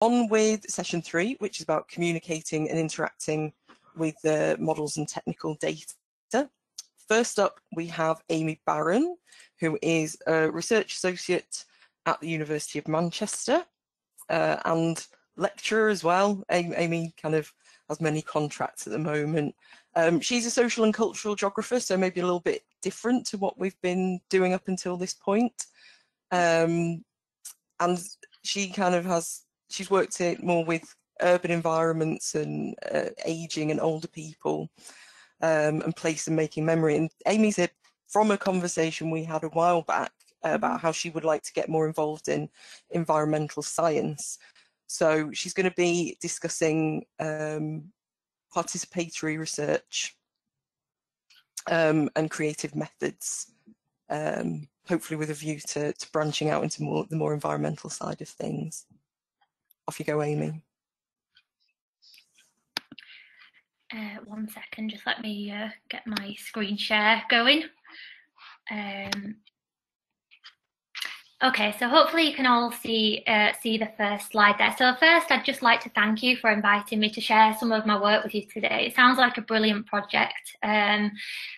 On with session 3, which is about communicating and interacting with the models and technical data. First up, we have Amy Barron, who is a research associate at the University of Manchester and lecturer as well. Amy kind of has many contracts at the moment. She's a social and cultural geographer, so maybe a little bit different to what we've been doing up until this point. And she kind of she's worked more with urban environments and aging and older people and place and making memory. And Amy's from a conversation we had a while back about how she would like to get more involved in environmental science. So she's going to be discussing participatory research and creative methods, hopefully with a view to branching out into the more environmental side of things. Off you go, Amy. 1 second, just let me get my screen share going. Okay, so hopefully you can all see the first slide there. So first, I'd just like to thank you for inviting me to share some of my work with you today. It sounds like a brilliant project, and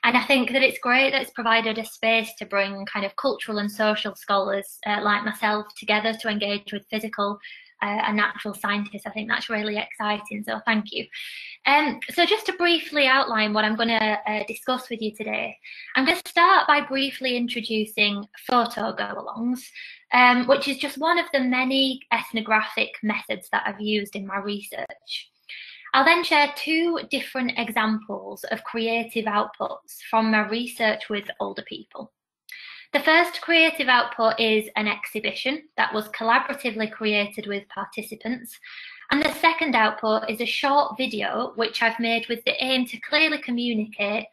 I think that it's great that it's provided a space to bring kind of cultural and social scholars like myself together to engage with physical and natural scientists. I think that's really exciting, so thank you. So just to briefly outline what I'm going to discuss with you today, I'm going to start by briefly introducing photo go-alongs, which is just one of the many ethnographic methods that I've used in my research. I'll then share 2 different examples of creative outputs from my research with older people. The first creative output is an exhibition that was collaboratively created with participants. And the second output is a short video, which I've made with the aim to clearly communicate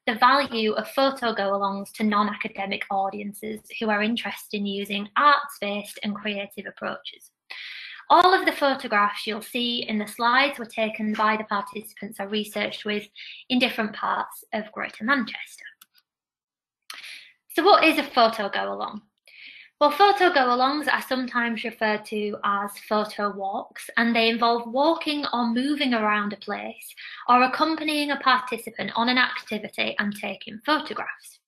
the value of photo go-alongs to non-academic audiences who are interested in using arts-based and creative approaches. All of the photographs you'll see in the slides were taken by the participants I researched with in different parts of Greater Manchester. So what is a photo go-along? Well, photo go-alongs are sometimes referred to as photo walks, and they involve walking or moving around a place or accompanying a participant on an activity and taking photographs.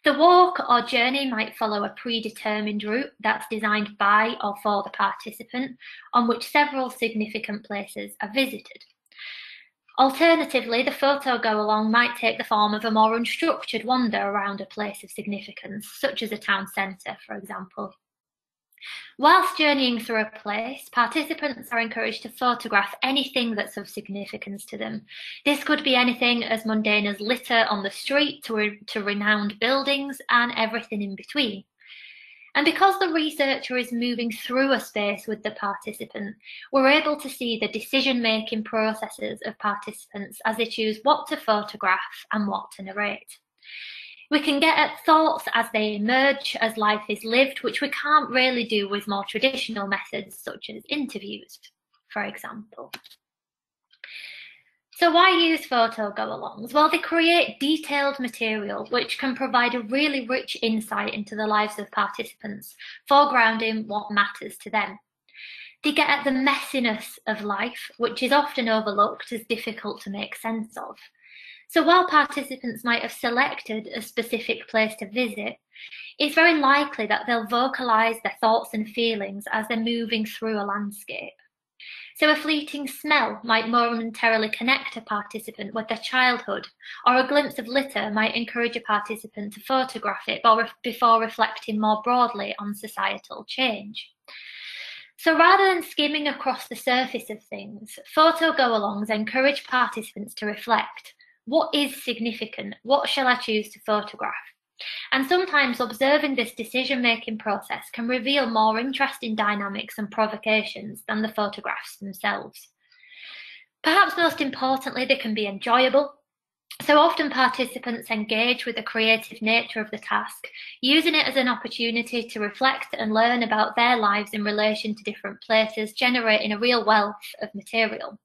The walk or journey might follow a predetermined route that's designed by or for the participant, on which several significant places are visited. Alternatively, the photo go-along might take the form of a more unstructured wander around a place of significance, such as a town centre, for example. Whilst journeying through a place, participants are encouraged to photograph anything that's of significance to them. This could be anything as mundane as litter on the street to renowned buildings and everything in between. And because the researcher is moving through a space with the participant, we're able to see the decision-making processes of participants as they choose what to photograph and what to narrate. We can get at thoughts as they emerge, as life is lived, which we can't really do with more traditional methods such as interviews, for example. So why use photo go-alongs? Well, they create detailed material which can provide a really rich insight into the lives of participants, foregrounding what matters to them. They get at the messiness of life, which is often overlooked as difficult to make sense of. So while participants might have selected a specific place to visit, it's very likely that they'll vocalise their thoughts and feelings as they're moving through a landscape. So a fleeting smell might momentarily connect a participant with their childhood, or a glimpse of litter might encourage a participant to photograph it before reflecting more broadly on societal change. So rather than skimming across the surface of things, photo go-alongs encourage participants to reflect. What is significant? What shall I choose to photograph? And sometimes observing this decision-making process can reveal more interesting dynamics and provocations than the photographs themselves. Perhaps most importantly, they can be enjoyable. So often participants engage with the creative nature of the task, using it as an opportunity to reflect and learn about their lives in relation to different places, generating a real wealth of material.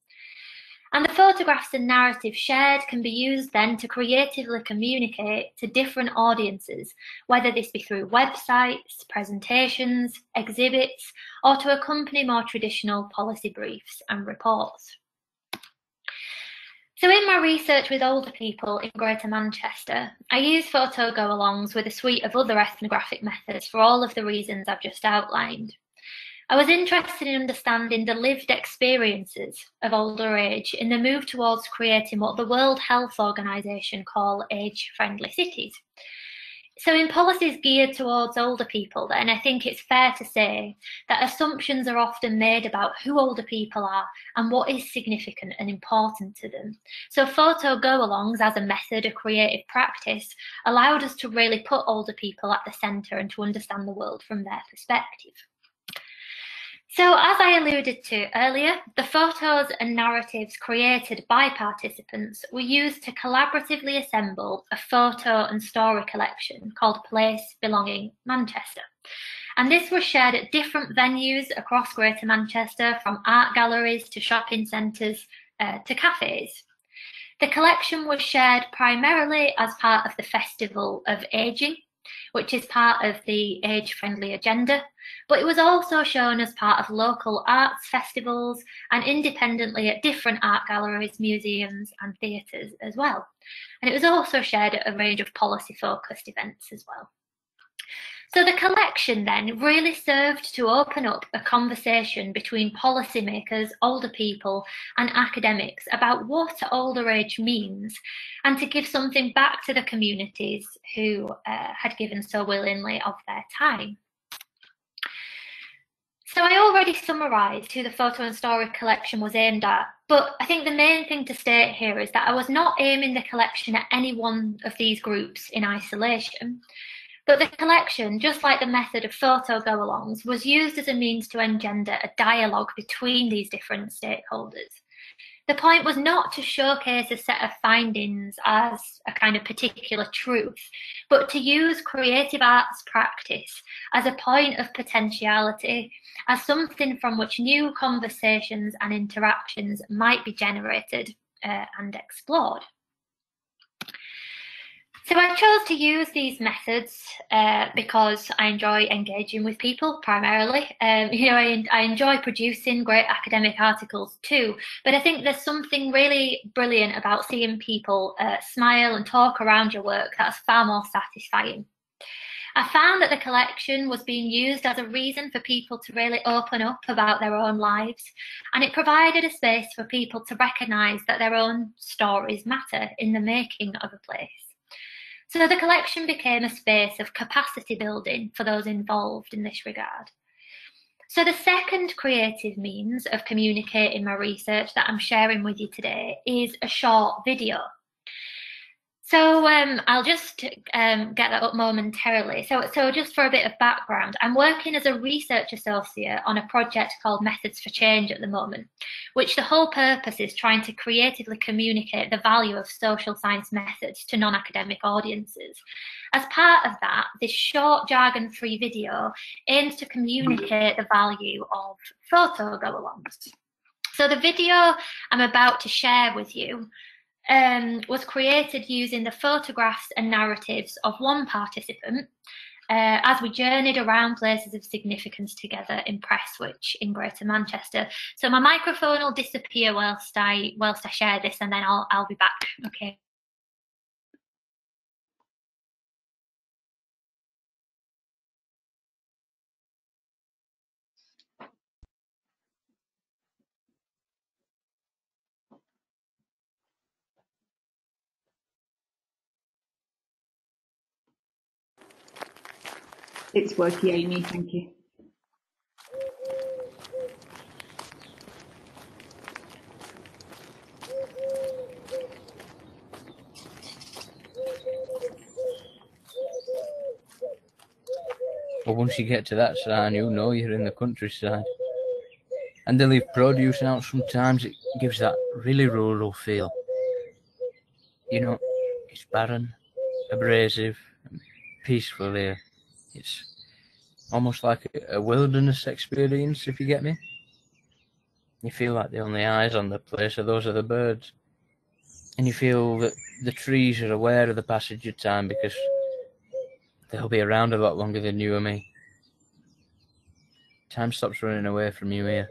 And the photographs and narratives shared can be used then to creatively communicate to different audiences, whether this be through websites, presentations, exhibits, or to accompany more traditional policy briefs and reports. So in my research with older people in Greater Manchester, I use photo go-alongs with a suite of other ethnographic methods for all of the reasons I've just outlined. I was interested in understanding the lived experiences of older age in the move towards creating what the World Health Organization call age-friendly cities. So in policies geared towards older people, then I think it's fair to say that assumptions are often made about who older people are and what is significant and important to them. So photo go-alongs as a method of creative practice allowed us to really put older people at the centre and to understand the world from their perspective. So as I alluded to earlier, the photos and narratives created by participants were used to collaboratively assemble a photo and story collection called Place Belonging Manchester. And this was shared at different venues across Greater Manchester, from art galleries to shopping centres to cafes. The collection was shared primarily as part of the Festival of Ageing, which is part of the age-friendly agenda, but it was also shown as part of local arts festivals and independently at different art galleries, museums and theatres as well. And it was also shared at a range of policy-focused events as well. So the collection then really served to open up a conversation between policymakers, older people and academics about what older age means, and to give something back to the communities who had given so willingly of their time. So I already summarised who the photo and story collection was aimed at, but I think the main thing to state here is that I was not aiming the collection at any one of these groups in isolation. But the collection, just like the method of photo go-alongs, was used as a means to engender a dialogue between these different stakeholders. The point was not to showcase a set of findings as a kind of particular truth, but to use creative arts practice as a point of potentiality, as something from which new conversations and interactions might be generated and explored. So I chose to use these methods because I enjoy engaging with people primarily. I enjoy producing great academic articles too, but I think there's something really brilliant about seeing people smile and talk around your work that's far more satisfying. I found that the collection was being used as a reason for people to really open up about their own lives, and it provided a space for people to recognise that their own stories matter in the making of a place. So the collection became a space of capacity building for those involved in this regard. So the second creative means of communicating my research that I'm sharing with you today is a short video. So I'll just get that up momentarily. So just for a bit of background, I'm working as a research associate on a project called Methods for Change at the moment, which the whole purpose is trying to creatively communicate the value of social science methods to non-academic audiences. As part of that, this short jargon-free video aims to communicate the value of photo go-alongs. So the video I'm about to share with you was created using the photographs and narratives of one participant as we journeyed around places of significance together in Prestwich in Greater Manchester. So my microphone will disappear whilst I share this, and then I'll be back. Okay. It's working, Amy, thank you. But once you get to that sign, you'll know you're in the countryside. And they leave produce out sometimes. It gives that really rural feel. You know, it's barren, abrasive, and peaceful here. It's almost like a wilderness experience, if you get me. You feel like the only eyes on the place are those of the birds. And you feel that the trees are aware of the passage of time because they'll be around a lot longer than you or me. Time stops running away from you here.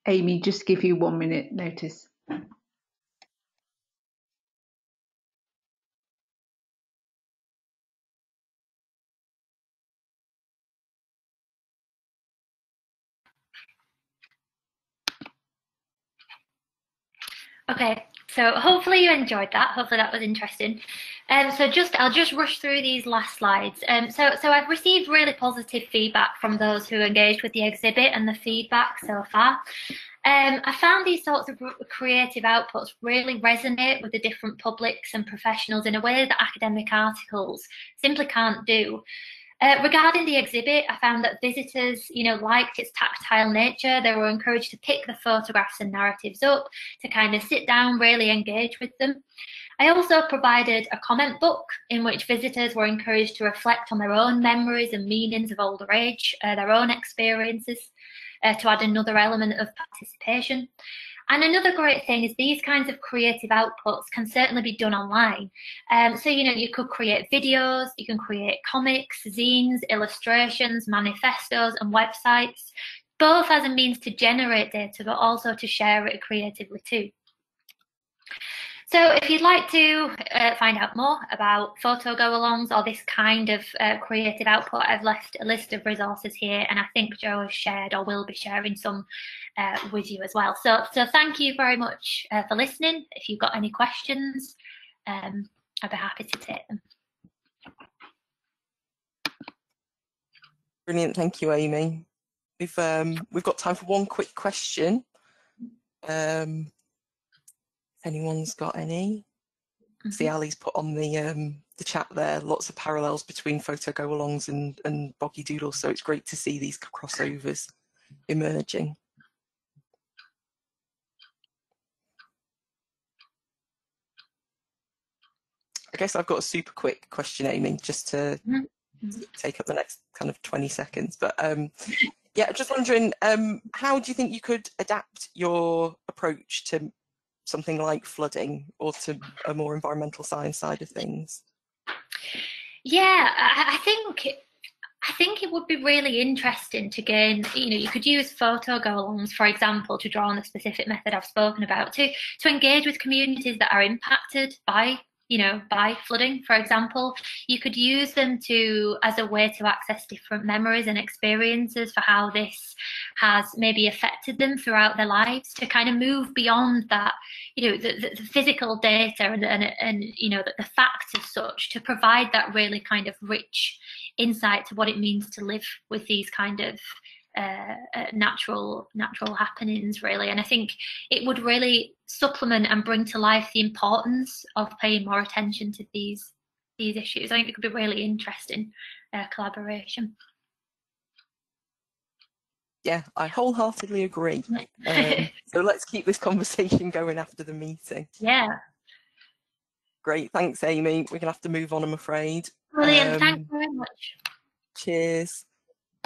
Amy, just give you 1 minute notice. Okay, so hopefully you enjoyed that. Hopefully that was interesting. So I'll just rush through these last slides. So I've received really positive feedback from those who engaged with the exhibit and the feedback so far. I found these sorts of creative outputs really resonate with the different publics and professionals in a way that academic articles simply can't do. Regarding the exhibit, I found that visitors, liked its tactile nature. They were encouraged to pick the photographs and narratives up, to kind of sit down, really engage with them. I also provided a comment book in which visitors were encouraged to reflect on their own memories and meanings of older age, their own experiences, to add another element of participation. And another great thing is these kinds of creative outputs can certainly be done online. So, you could create videos, you can create comics, zines, illustrations, manifestos, and websites, both as a means to generate data, but also to share it creatively too. So if you'd like to find out more about photo go-alongs or this kind of creative output, I've left a list of resources here, and I think Joe has shared or will be sharing some with you as well. So thank you very much for listening. If you've got any questions, I'd be happy to take them. Brilliant, thank you, Amy. We've got time for one quick question. Anyone's got any? See, Ali's put on the chat there lots of parallels between photo go-alongs and boggy doodles, so it's great to see these crossovers emerging. I guess I've got a super quick question, Amy, just to take up the next kind of 20 seconds. But yeah, just wondering, how do you think you could adapt your approach to something like flooding or to a more environmental science side of things? Yeah, I think it would be really interesting to gain, you could use photo go-alongs, for example, to draw on the specific method I've spoken about, to engage with communities that are impacted by flooding, for example. You could use them as a way to access different memories and experiences for how this has maybe affected them throughout their lives, to kind of move beyond that, the physical data and the facts as such, to provide that really kind of rich insight to what it means to live with these kind of natural happenings, really. And I think it would really supplement and bring to life the importance of paying more attention to these issues. I think it could be really interesting collaboration. Yeah, I wholeheartedly agree. So let's keep this conversation going after the meeting. Yeah. Great, thanks, Amy. We're gonna have to move on, I'm afraid. Brilliant, thanks very much. Cheers.